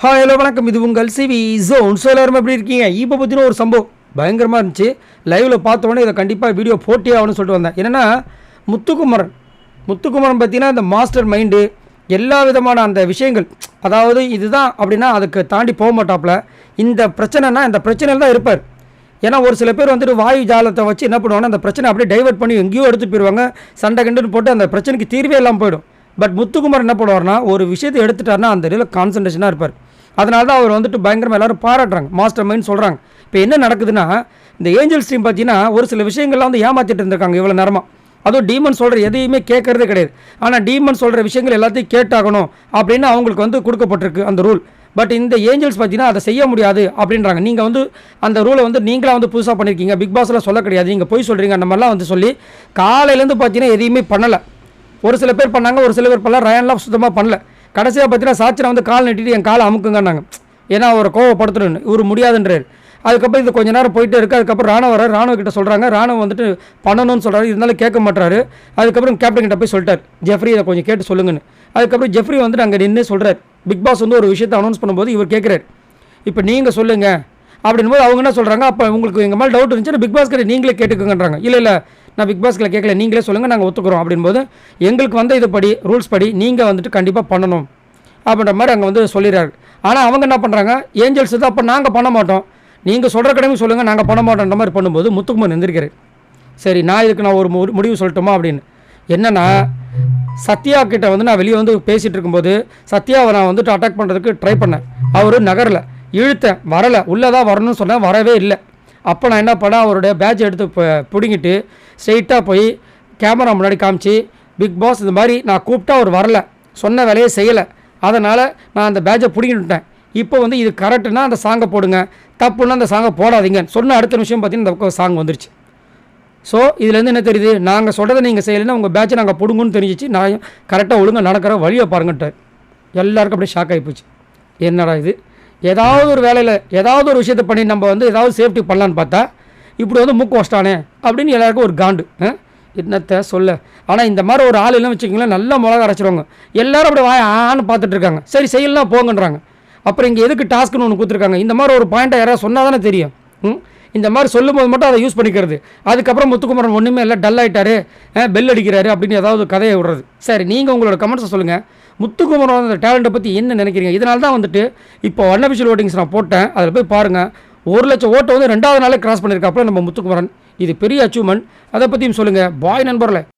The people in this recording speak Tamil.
ஹலோ வணக்கம், இது உங்கள் சிவி ஜோன். ஸோ எல்லாரும் எப்படி இருக்கீங்க? இப்போ பற்றின ஒரு சம்பவம் பயங்கரமாக இருந்துச்சு. லைவில் பார்த்தோன்னே இதை கண்டிப்பாக வீடியோ போட்டே ஆகணும்னு சொல்லிட்டு வந்தேன். என்னென்னா முத்துக்குமரன் பார்த்தீங்கன்னா இந்த மாஸ்டர் மைண்டு எல்லா விதமான அந்த விஷயங்கள், அதாவது இதுதான் அப்படின்னா அதுக்கு தாண்டி போக மாட்டாப்புல. இந்த பிரச்சனைனா இந்த பிரச்சனையில் தான் இருப்பார். ஏன்னா ஒரு சில பேர் வந்துட்டு வாயு ஜாலத்தை வச்சு என்ன பண்ணுவாங்கன்னா அந்த பிரச்சனை அப்படியே டைவர்ட் பண்ணி எங்கேயோ எடுத்து போயிடுவாங்க, சண்டை கண்டுன்னு போட்டு அந்த பிரச்சனைக்கு தீர்வே இல்லாமல் போயிடும். பட் முத்துக்குமரன் என்ன பண்ணுவார்னா ஒரு விஷயத்தை எடுத்துட்டாருன்னா அந்த இதில் கான்சன்ட்ரேஷனாக இருப்பார். அதனால தான் அவர் வந்துட்டு பயங்கரமாக எல்லோரும் பாராட்டுறாங்க, மாஸ்டர் மைண்ட் சொல்கிறாங்க. இப்போ என்ன நடக்குதுன்னா இந்த ஏஞ்சல்ஸ் டீம் பார்த்தீங்கன்னா ஒரு சில விஷயங்கள்லாம் வந்து ஏமாற்றிட்டு இருந்திருக்காங்க இவ்வளோ நேரமாக. அதுவும் டீமன் சொல்கிற எதையுமே கேட்கறதே கிடையாது. ஆனால் டீமன் சொல்கிற விஷயங்கள் எல்லாத்தையும் கேட்டாகணும் அப்படின்னு அவங்களுக்கு வந்து கொடுக்கப்பட்டிருக்கு அந்த ரூல். பட் இந்த ஏஞ்சல்ஸ் பார்த்தீங்கன்னா அதை செய்ய முடியாது அப்படின்றாங்க. நீங்கள் வந்து அந்த ரூலை வந்து நீங்களாக வந்து புதுசாக பண்ணியிருக்கீங்க, பிக் பாஸ்லாம் சொல்ல கிடையாது, நீங்கள் போய் சொல்கிறீங்க அந்த மாதிரிலாம் வந்து சொல்லி காலையிலேருந்து பார்த்தீங்கன்னா எதையுமே பண்ணலை. ஒரு சில பேர் பண்ணாங்க, ஒரு சில பேர் பண்ணல. ரயான்லாம் சுத்தமாக பண்ணல. கடைசியாக பார்த்தீங்கன்னா சாட்சியை வந்து கால் நட்டிட்டு என் காலை அமுக்குங்கன்னாங்க. ஏன்னா அவரை கோவப்படுத்தணுன்னு இவர் முடியாதுன்றார். அதுக்கப்புறம் இது கொஞ்சம் நேரம் போயிட்டே இருக்குது. அதுக்கப்புறம் ராணுவ வர ராணுவ கிட்ட சொல்கிறாங்க, ராணுவம் வந்துட்டு பண்ணணும்னு சொல்கிறாரு, இருந்தாலும் கேட்க மாட்டாரு. அதுக்கப்புறம் கேப்டன் கிட்ட போய் சொல்லிட்டார், ஜெஃப்ரி இதை கொஞ்சம் கேட்டு சொல்லுங்கன்னு. அதுக்கப்புறம் ஜெஃப்ரி வந்துட்டு அங்கே நின்று சொல்கிறார். பிக் பாஸ் வந்து ஒரு விஷயத்தை அனௌன்ஸ் பண்ணும்போது இவர் கேட்குறாரு, இப்போ நீங்கள் சொல்லுங்கள் அப்படின்போது அவங்க என்ன சொல்கிறாங்க, அப்போ உங்களுக்கு எங்கள் மேலே டவுட் இருந்துச்சுன்னா பிக் பாஸ் கிட்ட நீங்களே கேட்டுக்கோங்கன்றாங்க. இல்லை நான் பிக் பாஸ்கில் கேட்கல, நீங்களே சொல்லுங்கள், நாங்கள் ஒத்துக்கிறோம் அப்படின்போது எங்களுக்கு வந்து இது படி ரூல்ஸ் படி நீங்கள் வந்துட்டு கண்டிப்பாக பண்ணணும் அப்படின்ற மாதிரி அங்கே வந்து சொல்லிடுறாரு. ஆனால் அவங்க என்ன பண்ணுறாங்க, ஏஞ்சல்ஸ் தான் அப்போ நாங்கள் பண்ண மாட்டோம், நீங்கள் சொல்கிற கடமை சொல்லுங்கள், நாங்கள் பண்ண மாட்டோன்ற மாதிரி பண்ணும்போது முத்துக்குமரன் எந்திரிக்கிறார். சரி நான் ஒரு முடிவு சொல்லட்டுமா அப்படின்னு. என்னென்னா சத்யா கிட்ட வந்து நான் வெளியே வந்து பேசிகிட்டு இருக்கும்போது சத்யாவை நான் வந்துட்டு அட்டாக் பண்ணுறதுக்கு ட்ரை பண்ணேன். அவர் நகரில் இழுத்தேன், வரலை, உள்ளே தான் வரணும்னு சொன்னேன், வரவே இல்லை. அப்போ நான் என்ன பண்ணேன், அவருடைய பேட்ச் எடுத்து பிடுங்கிட்டு ஸ்ட்ரெயிட்டாக போய் கேமரா முன்னாடி காமிச்சு, பிக் பாஸ் இந்த மாதிரி நான் கூப்பிட்டா அவர் வரலை, சொன்ன வேலையை செய்யலை, அதனால் நான் அந்த பேட்சை பிடிங்கிட்டுட்டேன். இப்போ வந்து இது கரெக்டுனா அந்த சாங்கை போடுங்க, தப்புன்னா அந்த சாங்கை போடாதீங்கன்னு சொன்ன அடுத்த விஷயம் பார்த்தீங்கன்னா இந்த சாங் வந்துருச்சு. ஸோ இதுலேருந்து என்ன தெரியுது, நாங்கள் சொல்கிறத நீங்கள் செய்யலைன்னா உங்கள் பேட்சை நாங்கள் பிடுங்குன்னு தெரிஞ்சிச்சு. நான் கரெக்டாக ஒழுங்காக நடக்கிற வழியை பாருங்கன்ட்டார். எல்லாருக்கும் அப்படியே ஷாக் ஆகி போச்சு. என்னடா இது, ஏதாவது ஒரு வேலையில் ஏதாவது ஒரு விஷயத்தை பண்ணி நம்ம வந்து ஏதாவது சேஃப்டி பண்ணலான்னு பார்த்தா இப்படி வந்து மூக்கு வச்சிட்டானே அப்படின்னு எல்லாருக்கும் ஒரு காண்டு. என்னத்தை சொல்ல. ஆனால் இந்த மாதிரி ஒரு ஆள் எல்லாம் வச்சுக்கிங்களேன், நல்லா மிளகா அரைச்சிருவாங்க. எல்லோரும் அப்படி ஆன்னு பார்த்துட்டு இருக்காங்க. சரி செய்யலாம் போங்கன்றாங்க. அப்புறம் இங்கே எதுக்கு டாஸ்க்குன்னு ஒன்று கொடுத்துருக்காங்க. இந்த மாதிரி ஒரு பாயிண்ட்டை யாராவது சொன்னால் தானே தெரியும். இந்த மாதிரி சொல்லும்போது மட்டும் அதை யூஸ் பண்ணிக்கிறது. அதுக்கப்புறம் முத்துக்குமரன் ஒன்றுமே இல்லை, டல் ஆகிட்டாரு, பெல் அடிக்கிறாரு அப்படின்னு ஏதாவது கதையை விடுறது. சரி, நீங்கள் உங்களோட கமெண்ட்ஸை சொல்லுங்கள். முத்துக்குமரன் அந்த டேலண்ட்டை பற்றி என்ன நினைக்கிறீங்க? இதனால தான் வந்துட்டு இப்போ அன்அஃபிஷியல் ஓட்டிங்ஸ் நான் போட்டேன், அதில் போய் பாருங்கள். 1,00,000 ஓட்டை வந்து 2வது நாளே கிராஸ் பண்ணியிருக்காப்புல நம்ம முத்துக்குமரன். இது பெரிய அச்சீவ்மெண்ட். அதை பற்றியும் சொல்லுங்கள் பாய் நண்பர்களே.